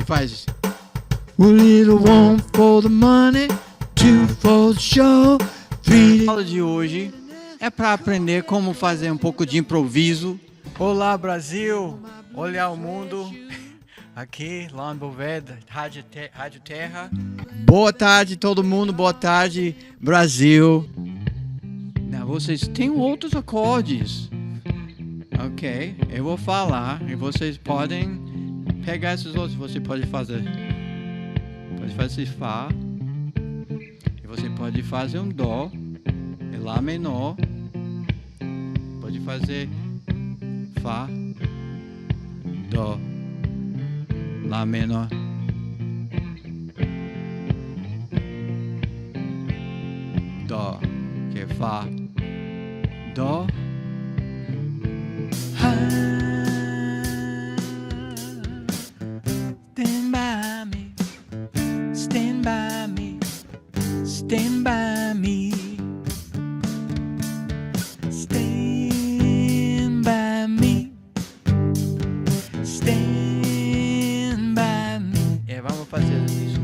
faz a little one for the money, two for the show, three. A aula de hoje é para aprender como fazer um pouco de improviso. Olá, Brasil! Olhar o mundo. Aqui, lá no Boveda, Rádio Terra. Boa tarde, todo mundo. Boa tarde, Brasil. Não, vocês têm outros acordes. Ok, eu vou falar e vocês podem pegar esses outros. Você pode fazer Fá. E você pode fazer um Dó. E Lá menor. Pode fazer Fá. Dó. Lá menor. Dó. Que é Fá. Dó. Stand by me. Stand by me. Stand by me. Stand by me. Stand by me. Vamos fazer isso.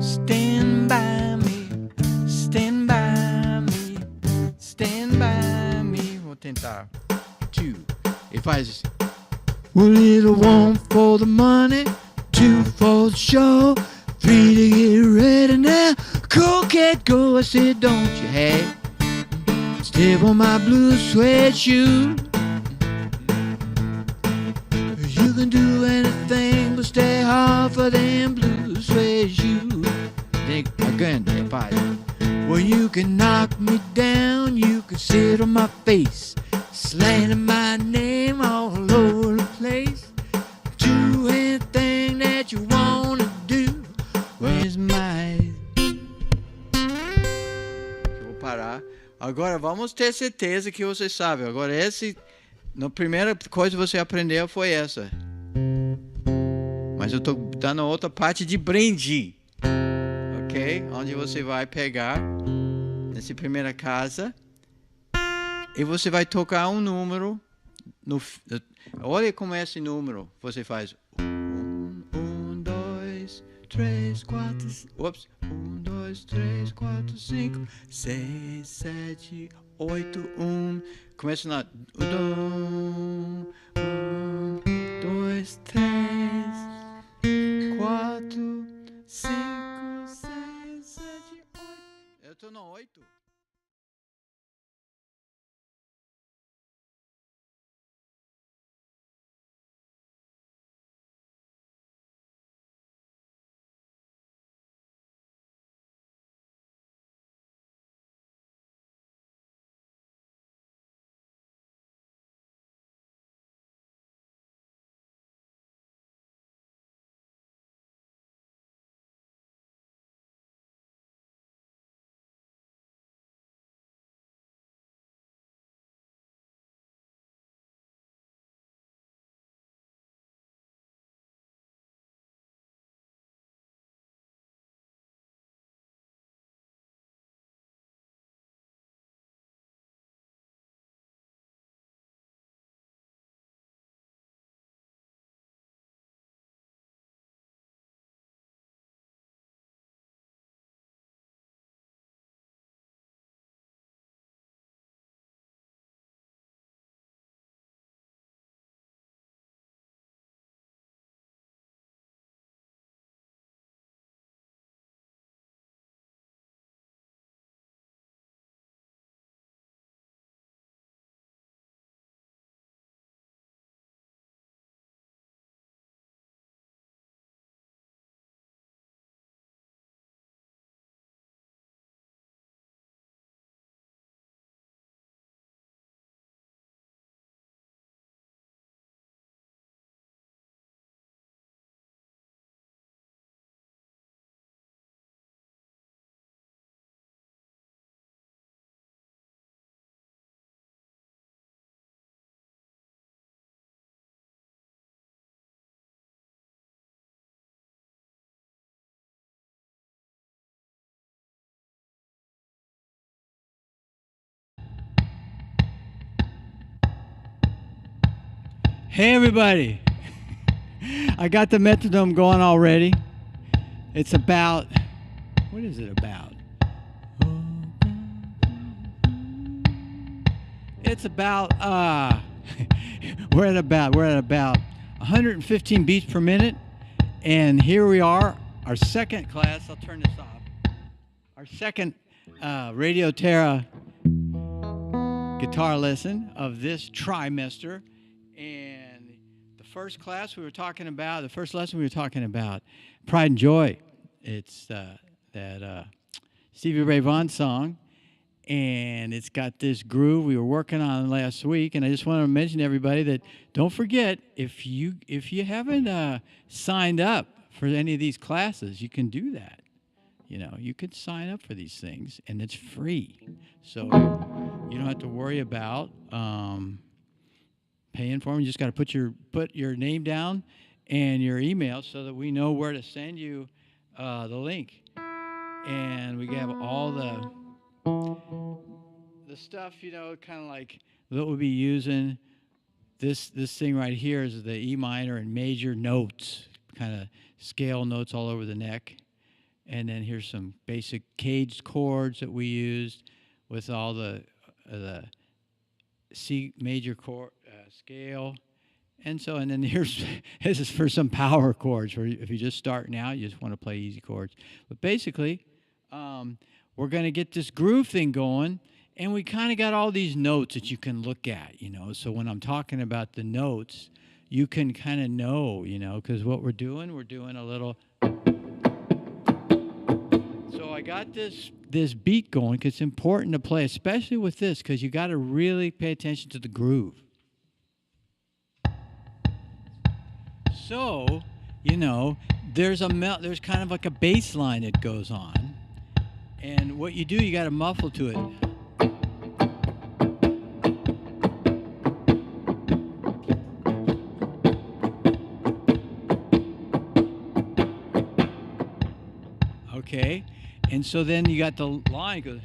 Stand by me. Stand by me. Stand by me. Vou tentar. Two. E faz. A little one for the money, two for the show, three to get ready now. Cool cat go, I said, don't you hey? Step on my blue suede shoe. You can do anything but stay hard for them blue suede shoes. Think again, pai. Well, you can knock me down, you can sit on my face, slandering my name all over the place. Do anything that you wanna do. Where's my... Eu vou parar. Agora vamos ter certeza que você sabe. Agora a primeira coisa que você aprendeu foi essa. Mas eu tô dando outra parte de brinde. Ok? Onde você vai pegar nessa primeira casa. E você vai tocar um número. Olha como é esse número. Você faz 1, 2, 3, 4. Ops. 1, 2, 3, 4, 5, 6, 7, 8, 1. Começa na 1, 2, 3, 4, 5, 6, 7, 8. Eu tô no 8. Hey everybody! I got the metronome going already. It's about, what is it about? It's about, we're at about 115 beats per minute. And here we are, our second class. I'll turn this off. Our second Radio Terra guitar lesson of this trimester. And the first lesson we were talking about, Pride and Joy. It's that Stevie Ray Vaughan song. And it's got this groove we were working on last week. And I just want to mention to everybody that don't forget, if you haven't signed up for any of these classes, you can do that. You know, you could sign up for these things, and it's free. So you don't have to worry about paying for them. You just got to put your name down and your email so that we know where to send you the link. And we have all the stuff, you know, kind of like that we'll be using. This thing right here is the E minor and major notes, kind of scale notes all over the neck. And then here's some basic caged chords that we used with all the C major chord scale. And then this is for some power chords where if you're just starting out, you just want to play easy chords. But basically, we're going to get this groove thing going, and we kind of got all these notes that you can look at, you know. So when I'm talking about the notes, you can kind of know, you know, because what we're doing a little. So I got this beat going because it's important to play, especially with this, because you got to really pay attention to the groove. So, you know, there's kind of like a bass line that goes on. And what you do, you got to muffle to it. Okay, and so then you got the line goes.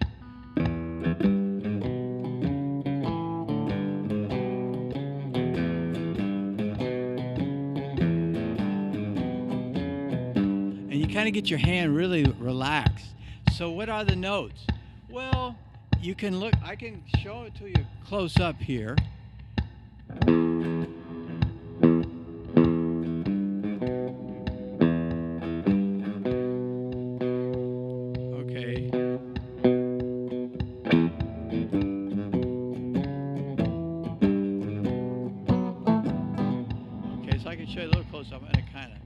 And you kind of get your hand really relaxed. So what are the notes? Well, you can look, I can show it to you close up here. Okay. Okay, so I can show you a little close up and it kind of.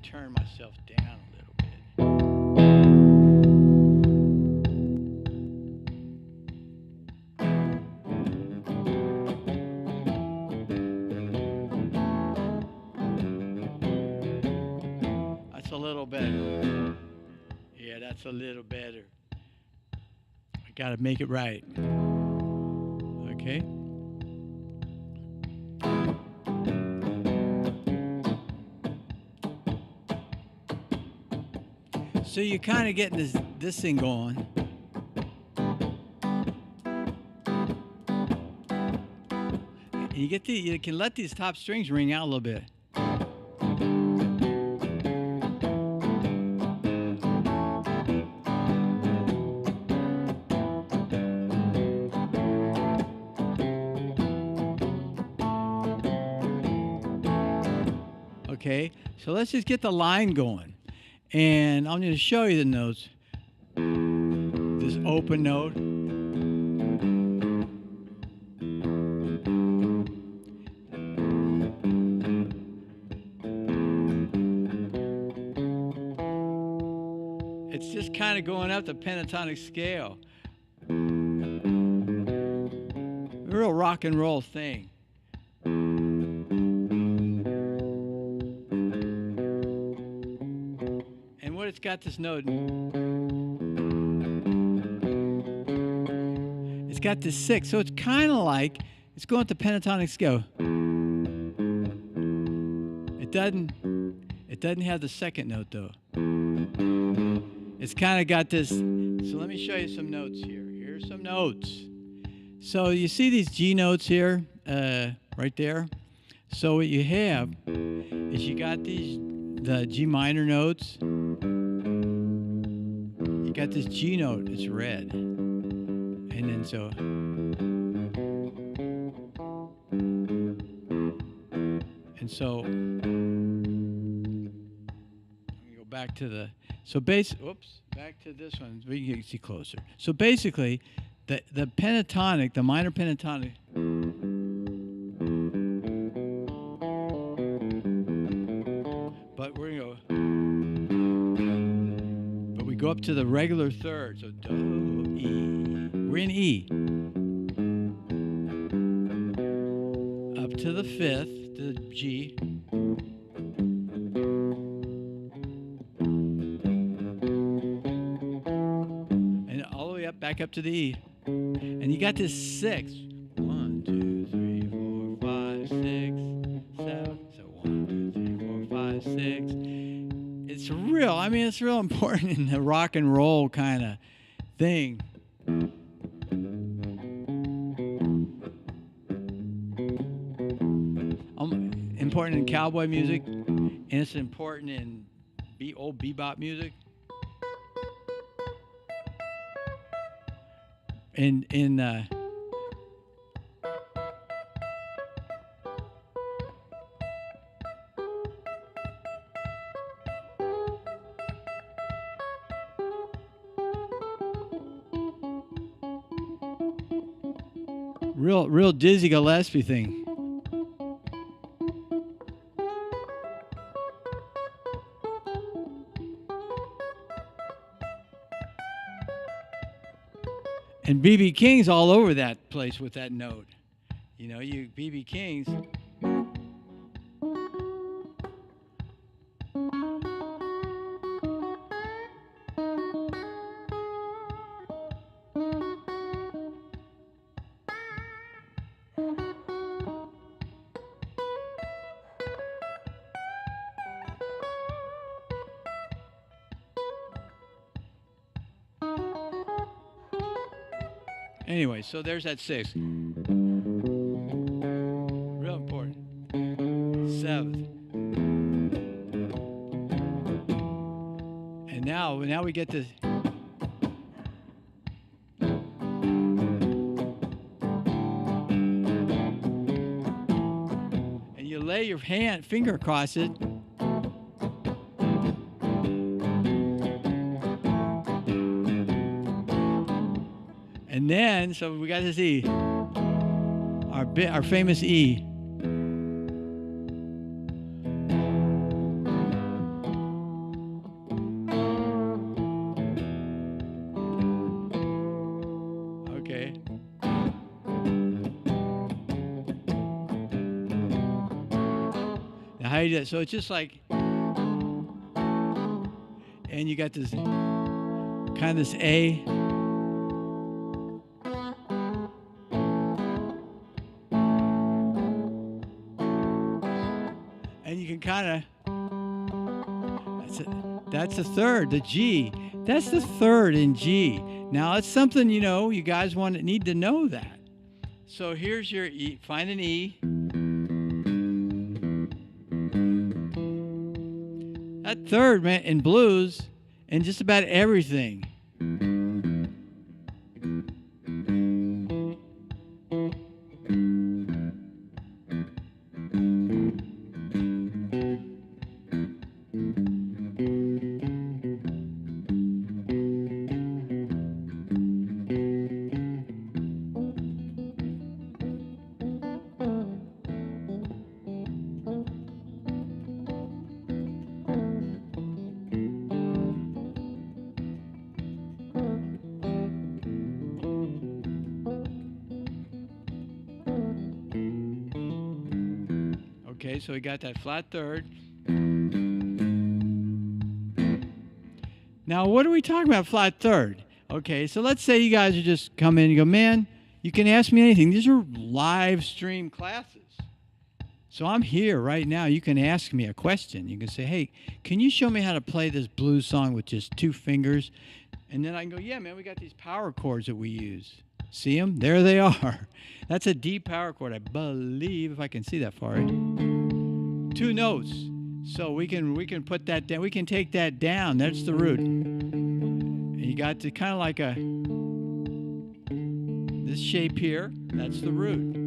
Turn myself down a little bit. That's a little better. Yeah, that's a little better. I gotta make it right. Okay. So you're kind of getting this thing going. And you can let these top strings ring out a little bit. Okay, so let's just get the line going. And I'm going to show you the notes. This open note. It's just kind of going up the pentatonic scale. Real rock and roll thing. It's got this note. It's got this sixth, so it's kind of like it's going at the pentatonic scale. It doesn't have the second note though. It's kind of got this. So let me show you some notes here. Here's some notes. So you see these G notes here, right there. So what you have is you got the G minor notes. You got this G note. It's red, and then so. And so, let me go back to the, back to this one. We can see closer. So basically, the pentatonic, the minor pentatonic, but we go up to the regular third. So do, E. We're in E. Up to the fifth. The G, and all the way up, back up to the E, and you got this 6. 1, 2, 3, 4, 5, 6, 7. So 1, 2, 3, 4, 5, 6. It's real. I mean, it's real important in the rock and roll kind of thing. Important in cowboy music, and it's important in old bebop music, in real Dizzy Gillespie thing. And B.B. King's all over that place with that note. You know, B.B. King's. Anyway, so there's that 6. Real important. 7th. And now we get to. And you lay your finger across it. And then, so we got this E, our famous E. Okay. Now how you do that? So it's just like, and you got this kind of this A. Kind of, that's the third, the G. That's the third in G. Now it's something, you know, you guys need to know that. So here's your E. Find an E. That third, man, in blues and just about everything. Okay, so we got that flat third. Now, what are we talking about flat third? Okay, so let's say you guys are just come in and go, man, you can ask me anything. These are live stream classes. So I'm here right now. You can ask me a question. You can say, hey, can you show me how to play this blues song with just 2 fingers? And then I can go, yeah, man, we got these power chords that we use. See them? There they are. That's a D power chord, I believe, if I can see that far. 2 notes. So we can put that down. We can take that down. That's the root. And you got to kind of like this shape here. That's the root.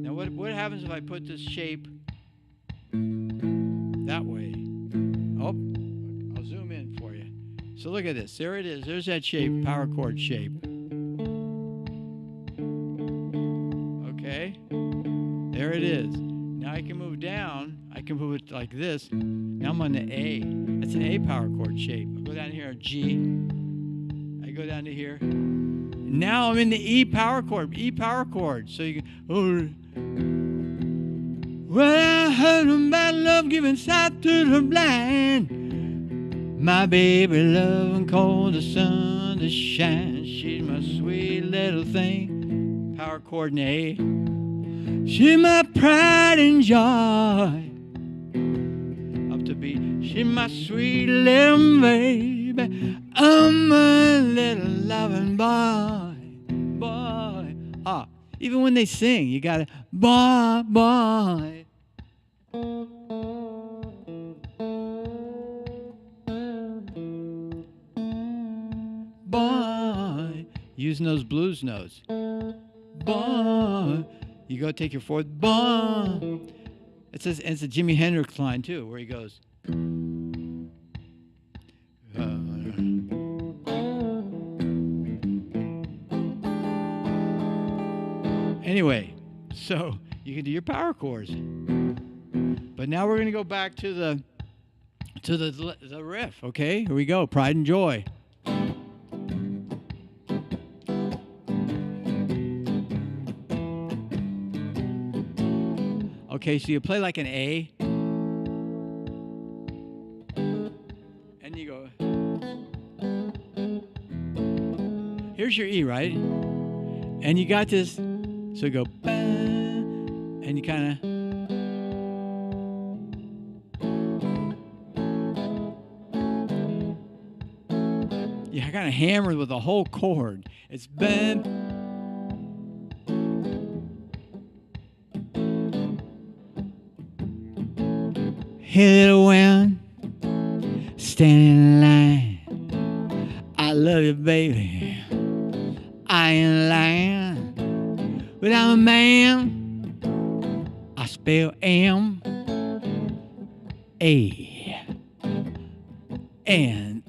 Now what happens if I put this shape that way? Oh, I'll zoom in for you. So look at this. There it is. There's that shape, power chord shape. Okay? There it is. Now I can move down. I can move it like this. Now I'm on the A. That's an A power chord shape. I go down here, G. I go down to here. Now I'm in the E power chord. E power chord. So you can. Oh. Well, I heard about love giving sight to the blind. My baby loving cold the sun to shine. She's my sweet little thing. Power chord in A. She's my pride and joy. Up to B. She's my sweet little baby. I'm a little loving boy. Boy. Ah. Even when they sing, you gotta, boy, boy. Boy. Using those blues notes. Boy. You go take your 4th, boy. It's a Jimi Hendrix line too, where he goes. Anyway, so you can do your power chords. But now we're going to go back to the riff, okay? Here we go. Pride and Joy. Okay, so you play like an A. And you go. Here's your E, right? And you got this. So you go, bah, and you kind of, yeah, kind of hammered with the whole chord. It's bah. Hey, little wind, standing in line. I love you, baby. I ain't lying. But I'm a man. I spell M A and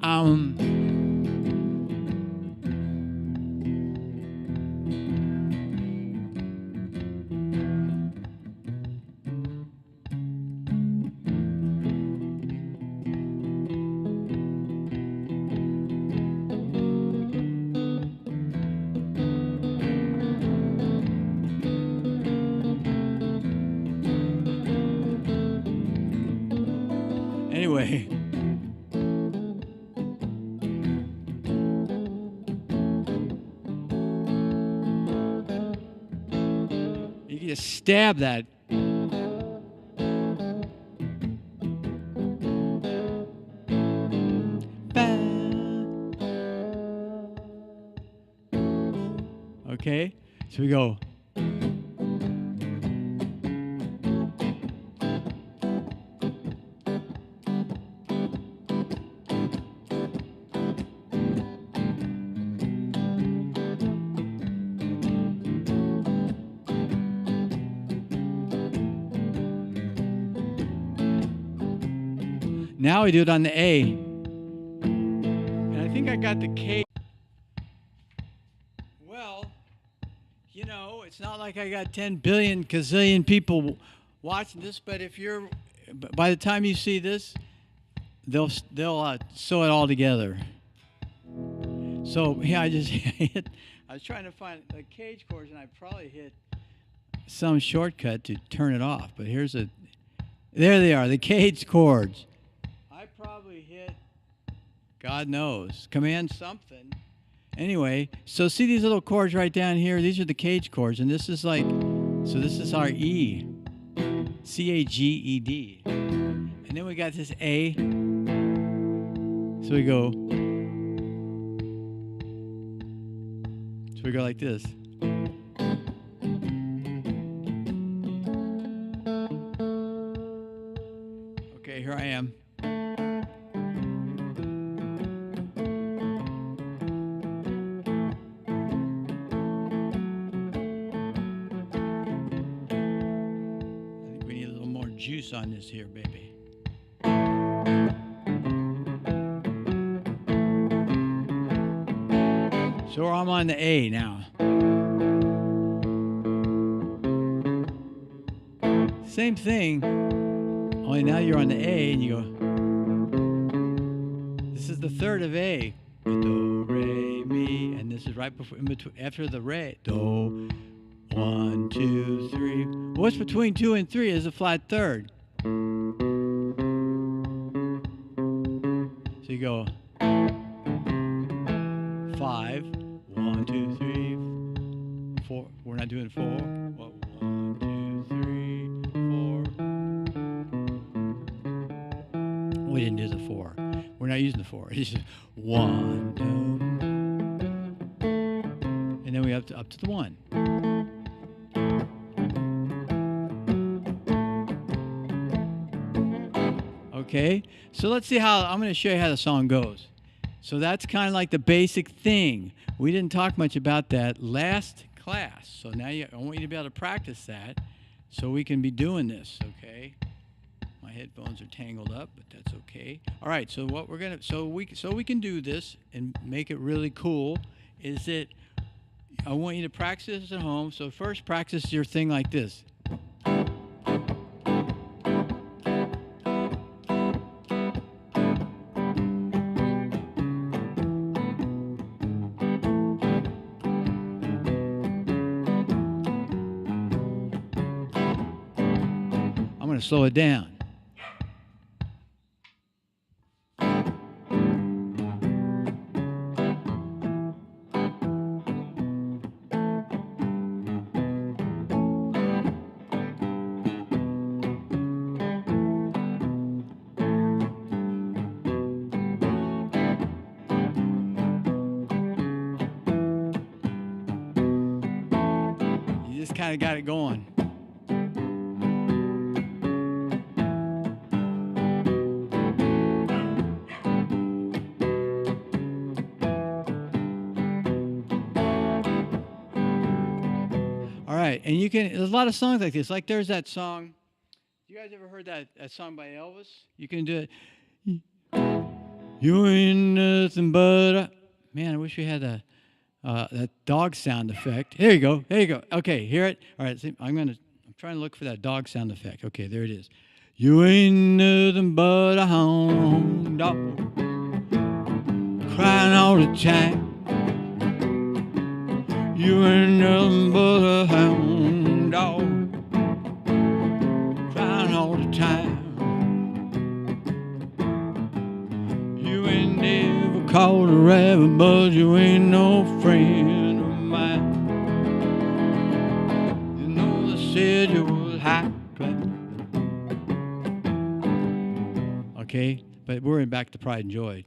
anyway. You can just stab that. Okay, so we go. Now we do it on the A. And I think I got the K. Well, you know, it's not like I got 10 billion gazillion people watching this, but if you're, by the time you see this, they'll sew it all together. So yeah, I just hit. I was trying to find the cage chords, and I probably hit some shortcut to turn it off. But here's a. There they are, the cage chords. I probably hit, God knows, Command something. Anyway, so see these little chords right down here? These are the cage chords, and this is like, so this is our E. C-A-G-E-D. And then we got this A. So we go like this. Okay, here I am. Juice on this here, baby. So I'm on the A now. Same thing, only now you're on the A and you go, this is the third of A. Do, re, mi, and this is right before, in between, after the re. Do, 1, 2, 3. What's between 2 and 3 is a flat third. So you go 5, 1, 2, 3, 4. We're not doing 4. 1, 2, 3, 4. We didn't do the 4. We're not using the 4. It's just 1, 2, and then we up to the 1. Okay, so let's see how, I'm going to show you how the song goes. So that's kind of like the basic thing. We didn't talk much about that last class. So now I want you to be able to practice that so we can be doing this, okay? My headphones are tangled up, but that's okay. All right, so what we're going to, so we can do this and make it really cool is that I want you to practice this at home. So first practice your thing like this. I'm going to slow it down. You just kind of got it going. And you can, there's a lot of songs like this. Like there's that song. You guys ever heard that song by Elvis? You can do it. You ain't nothing but a... Man, I wish we had that dog sound effect. Here you go. There you go. Okay, hear it? All right, see, I'm trying to look for that dog sound effect. Okay, there it is. You ain't nothing but a hound dog crying all the time. You ain't nothing but a hound dog crying all the time. You ain't never caught a rabbit, but you ain't no friend of mine. You know they said you was high class. Okay, but we're back to Pride and Joy.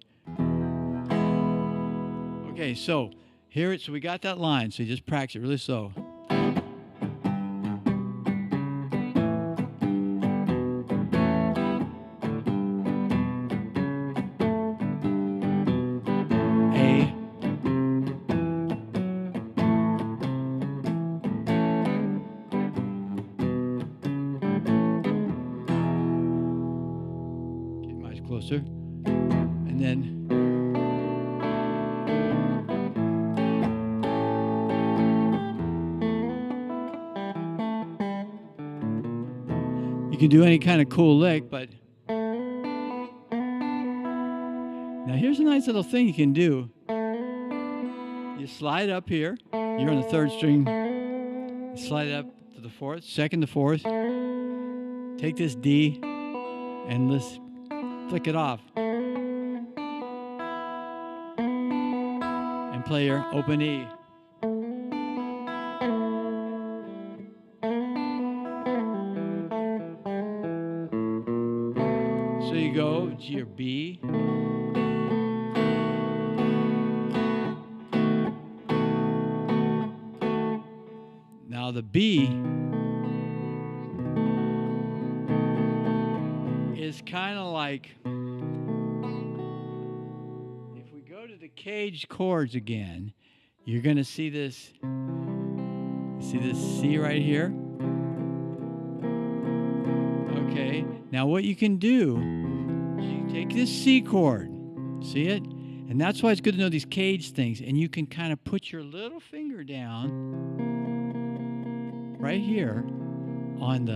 Okay, so hear it. So we got that line. So you just practice it really slow. A. Get much closer. And then you can do any kind of cool lick, but now here's a nice little thing you can do. You slide up here. You're on the third string. You slide it up to the fourth, second to fourth. Take this D and let's flick it off. And play your open E. to your B. Now the B is kind of like, if we go to the caged chords again, you're going to see this. See this C right here? Okay. Now what you can do is you take this C chord. See it? And that's why it's good to know these caged things. And you can kind of put your little finger down right here on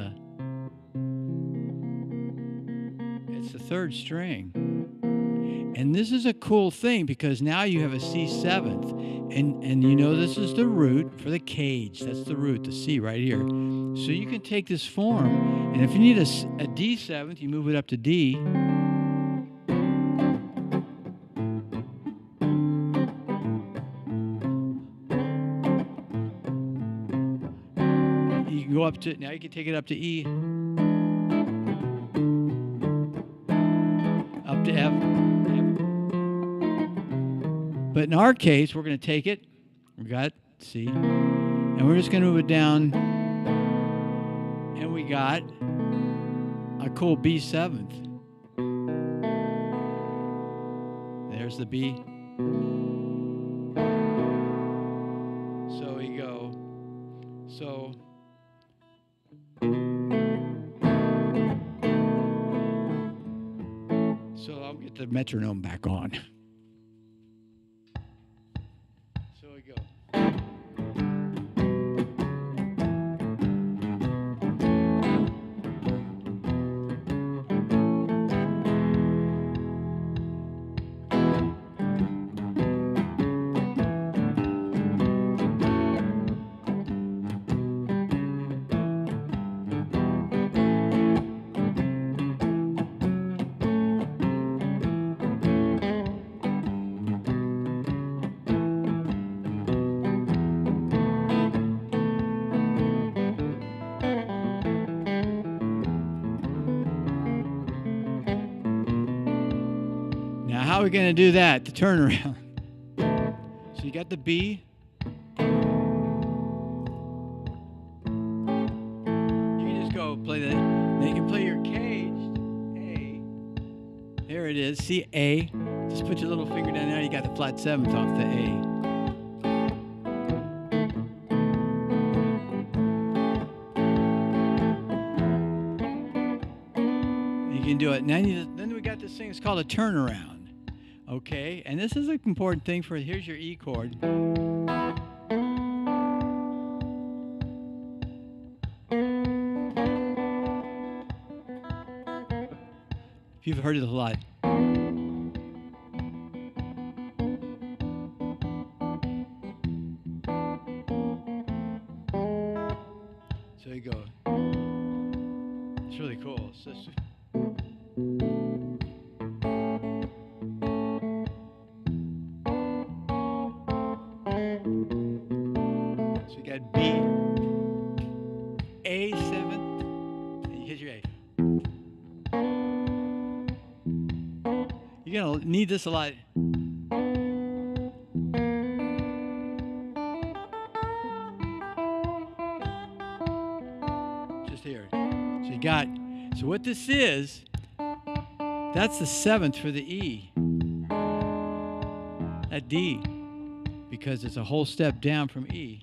it's the third string. And this is a cool thing because now you have a C seventh. And you know this is the root for the cage. That's the root, the C right here. So you can take this form, and if you need a D seventh, you move it up to D. You can go up to, now you can take it up to E. Up to F. But in our case, we're going to take it. We got C. And we're just going to move it down. And we got a cool B seventh. There's the B. So we go. So I'll get the metronome back on. So we go. How are we going to do that, the turnaround? So you got the B. You can just go play that. Then you can play your caged A. There it is, C, A. Just put your little finger down there, you got the flat seventh off the A. You can do it. And then we got this thing, it's called a turnaround. Okay, and this is an important thing for, here's your E chord. If you've heard it a lot. So you go. It's really cool. So you got B, A7, and you hit your A. You're going to need this a lot. Just here. So you got, so what this is, that's the seventh for the E. That D, because it's a whole step down from E.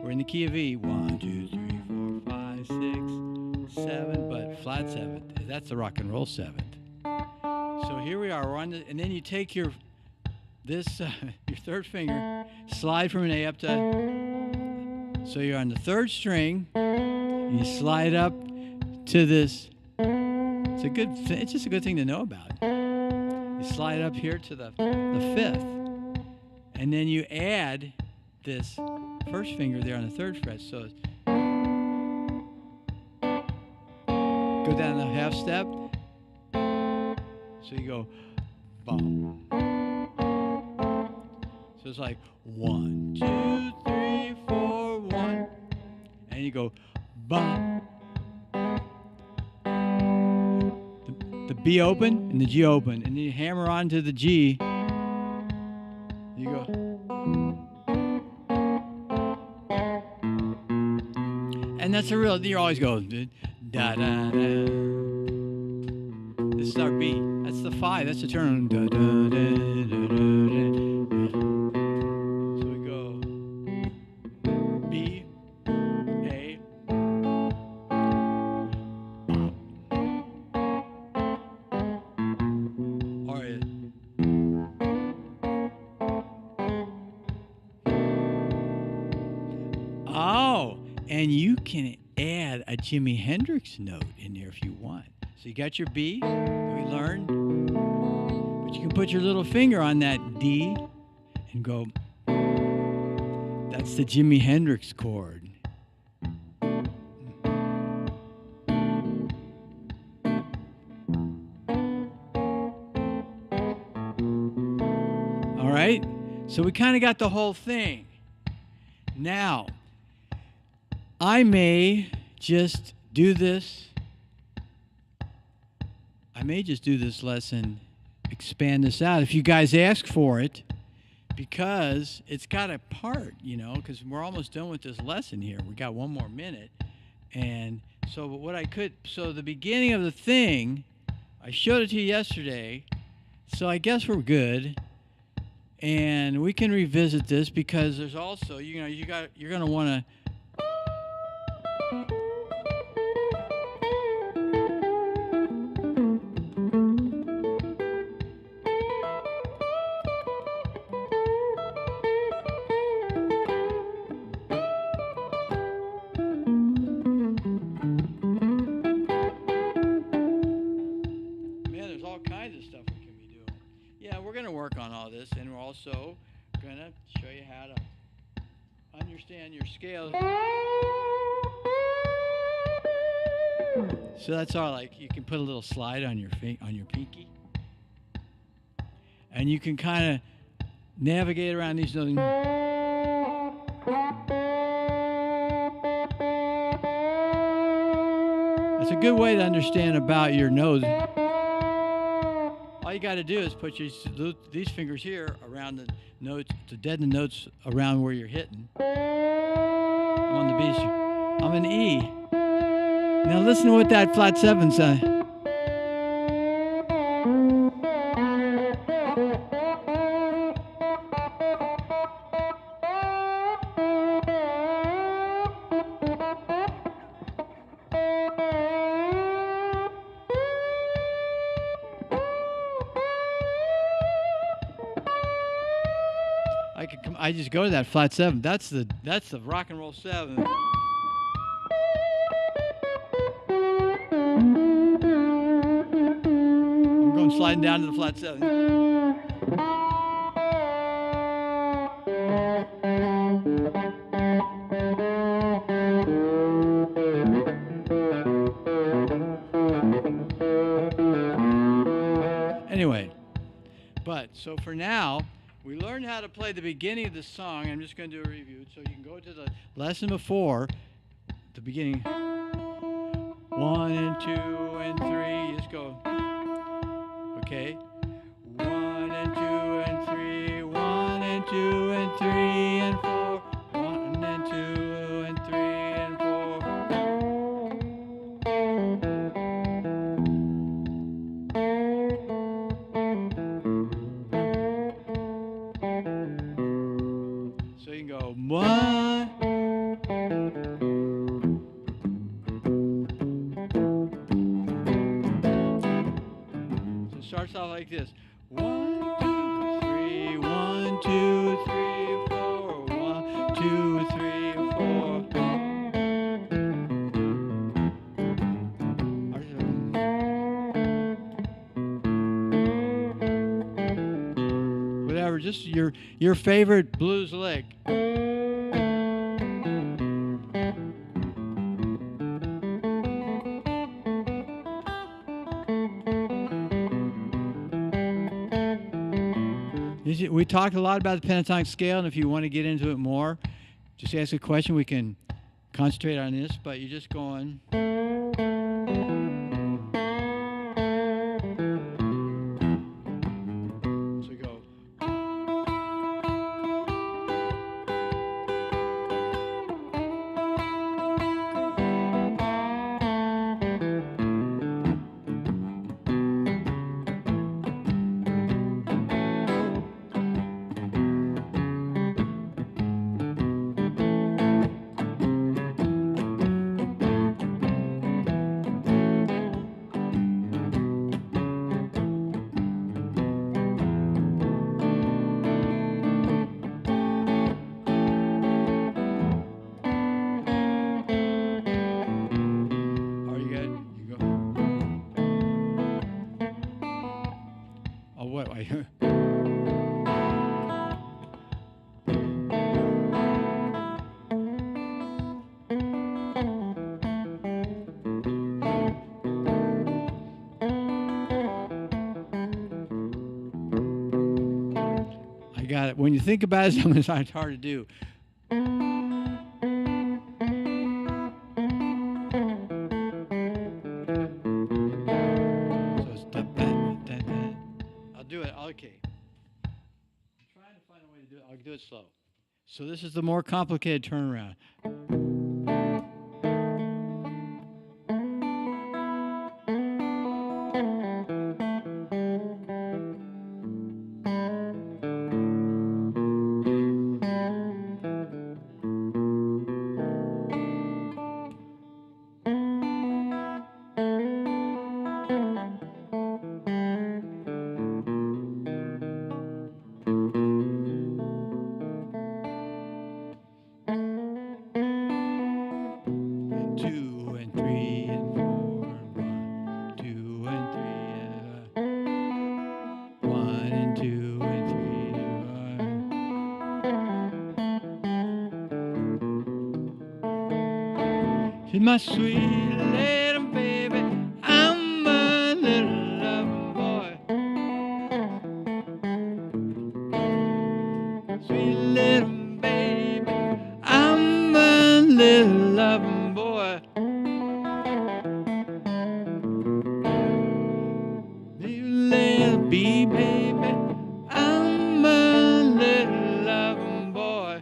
We're in the key of E. 1, 2, 3, 4, 5, 6, 7, but flat seventh. That's the rock and roll seventh. So here we are. We're on the, and then you take your your third finger, slide from an A up to. So you're on the third string. You slide up to this. It's just a good thing to know about. You slide up here to the fifth, and then you add this first finger there on the third fret. So go down the half step. So you go bum. So it's like 1, 2, 3, 4, 1, and you go bum. The B open and the G open, and then you hammer onto the G. You go. And that's a real. You always go da da da. This is our B. That's the 5. That's the turn. Da, da, da, da, da, da. So we go B, A. Oh, and you can add a Jimi Hendrix note in there if you want. So you got your B that we learned, but you can put your little finger on that D and go, that's the Jimi Hendrix chord. All right, so we kind of got the whole thing. Now, I may just do this. I may just do this lesson, expand this out if you guys ask for it, because it's got a part, you know, because we're almost done with this lesson here. We got one more minute. And so what I could, so the beginning of the thing, I showed it to you yesterday, so I guess we're good. And we can revisit this because there's also, you know, you're going to want to, and we're also going to show you how to understand your scales. So that's all. Like, you can put a little slide on your pinky, and you can kind of navigate around these notes. That's a good way to understand about your nose. All you got to do is put these fingers here around the notes to deaden the notes around where you're hitting. I'm on the B. I'm an E. Now listen to what that flat 7 says. I just go to that flat 7. That's the rock and roll 7. I'm going sliding down to the flat 7. Anyway, but so for now, we learned how to play the beginning of the song. I'm just going to do a review. So you can go to the lesson before, the beginning. 1 and 2 and 3. Just go. Okay. 1 and 2 and 3. 1 and 2 and 3 and 4. 1 and 2 and 3 and 4. So you can go 1. So it starts off like this. 1, 2, 3. 1, 2, 3, 4. 1, 2, 3, 4. Whatever, just your favorite blues lick. We talked a lot about the pentatonic scale, and if you want to get into it more, just ask a question. We can concentrate on this, but you're just going. got it. When you think about it, sometimes it's hard to do. So it's da, da, da, da. I'll do it. Okay. I'm trying to find a way to do it. I'll do it slow. So this is the more complicated turnaround. Two and three and four and 1, 2 and 3 and 1 and 2 and 3 and 1. She's my sweet little baby. I'm a little loving boy. Sweet little baby. I'm a little loving boy. Little bee baby, I'm a little loving boy.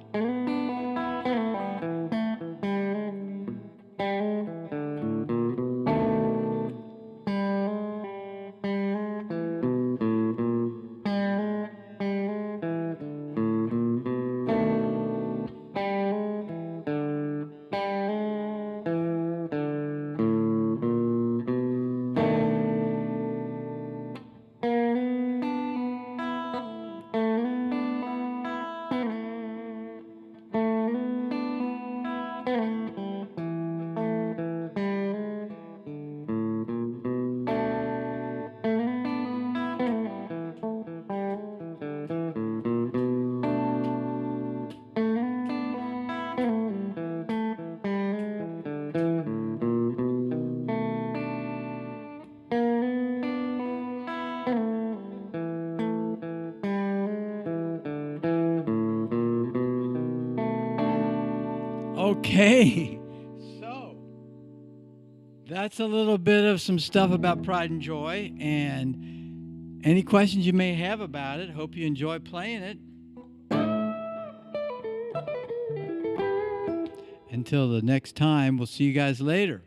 Okay, so that's a little bit of some stuff about Pride and Joy, and any questions you may have about it. Hope you enjoy playing it. Until the next time, we'll see you guys later.